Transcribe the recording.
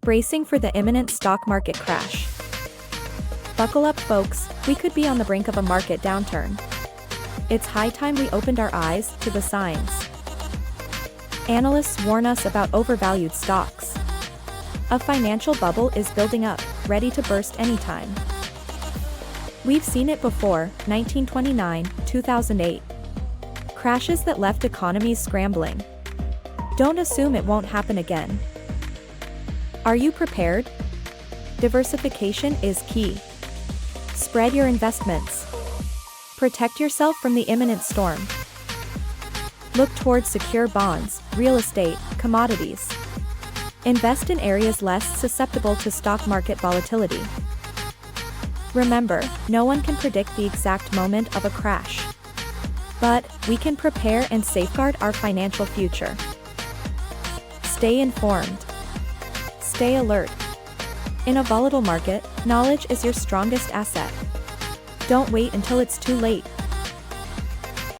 Bracing for the imminent stock market crash. Buckle up, folks, we could be on the brink of a market downturn. It's high time we opened our eyes to the signs. Analysts warn us about overvalued stocks. A financial bubble is building up, ready to burst anytime. We've seen it before, 1929, 2008. Crashes that left economies scrambling. Don't assume it won't happen again. Are you prepared? Diversification is key. Spread your investments. Protect yourself from the imminent storm. Look towards secure bonds, real estate, commodities. Invest in areas less susceptible to stock market volatility. Remember, no one can predict the exact moment of a crash. But we can prepare and safeguard our financial future. Stay informed. Stay alert. In a volatile market, knowledge is your strongest asset. Don't wait until it's too late.